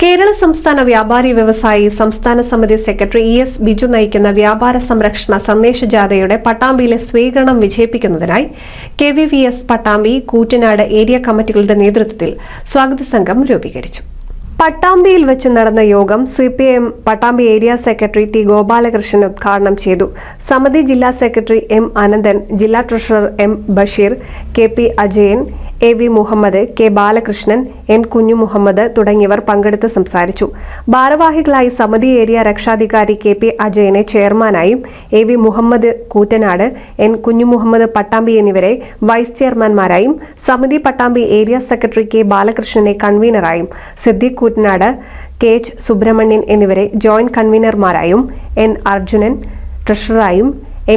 കേരള സംസ്ഥാന വ്യാപാരി വ്യവസായി സംസ്ഥാന സമിതി സെക്രട്ടറി എസ് ബിജു നയിക്കുന്ന വ്യാപാര സംരക്ഷണ സന്ദേശജാഥയുടെ പട്ടാമ്പിയിലെ സ്വീകരണം വിജയിപ്പിക്കുന്നതിനായി KVVS പട്ടാമ്പി, കൂറ്റനാട് ഏരിയ കമ്മിറ്റികളുടെ നേതൃത്വത്തിൽ സ്വാഗത സംഘം രൂപീകരിച്ചു. പട്ടാമ്പിയിൽ വെച്ച് നടന്ന യോഗം CPIM Pattambi area secretary T Gopalakrishnan ഉദ്ഘാടനം ചെയ്തു. സമിതി ജില്ലാ സെക്രട്ടറി M അനന്തൻ, ജില്ലാ treasurer M Basheer, KP Ajayan, AV Muhammad, K Balakrishnan, N Kunhu Muhammad തുടങ്ങിയവർ പങ്കെടുത്ത് സംസാരിച്ചു. ഭാരവാഹികളായി സമിതി ഏരിയ രക്ഷാധികാരി KP അജയനെ ചെയർമാനായും, AV Muhammad Koottanad, N Kunhu Muhammad Pattambi എന്നിവരെ വൈസ് ചെയർമാൻമാരായും, സമിതി പട്ടാമ്പി ഏരിയ സെക്രട്ടറി K ബാലകൃഷ്ണനെ കൺവീനറായും, സിദ്ദീഖ് കൂറ്റനാട്, KH സുബ്രഹ്മണ്യൻ എന്നിവരെ ജോയിന്റ് കൺവീനർമാരായും, N അർജുനൻ ട്രഷററായും,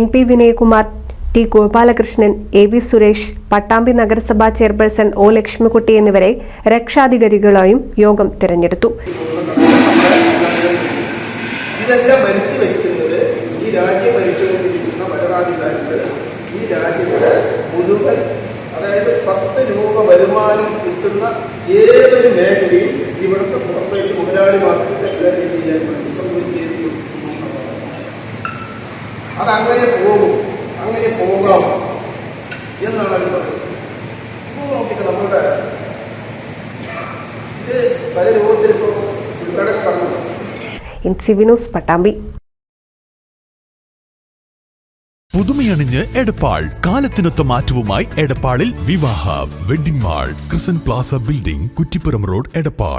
NP Vinayakumar, T Gopalakrishnan, AV Suresh, Pattambi നഗരസഭാ ചെയർപേഴ്സൺ O ലക്ഷ്മിക്കുട്ടി എന്നിവരെ രക്ഷാധികാരികളായും യോഗം തിരഞ്ഞെടുത്തു. ഇതെല്ലാം വരുത്തി വയ്ക്കുന്നത് ഈ രാജ്യം ഭരിച്ചുകൊണ്ടിരിക്കുന്ന ഭരണാധികാരികൾ ഈ രാജ്യത്ത് മുഴുവൻ, അതായത് 10 രൂപ വരുമാനം കിട്ടുന്ന ഏതൊരു മേഖലയും ഇവിടുത്തെ പുറത്തേക്ക് മുതലാളിമാർക്ക് കൈകാര്യം ചെയ്യാൻ വേണ്ടി സംഭവിക്കുന്നു. അതങ്ങനെ പോകും, അങ്ങനെ പോകാം എന്നാണ് അവർ പറയുന്നത്. ഇപ്പോൾ നോക്കിയിട്ട് നമ്മളുടെ ഇത് പല രൂപത്തിൽ ഇപ്പോൾ ഉദ്ഘാടനം പറഞ്ഞു. പട്ടാമ്പി. പുതുമയണിഞ്ഞ് എടപ്പാൾ, കാലത്തിനൊത്ത മാറ്റവുമായി എടപ്പാളിൽ വിവാഹ വെഡിംഗ് മാൾ, ക്രിസൻ plaza building, Kuttippuram road, Edappal.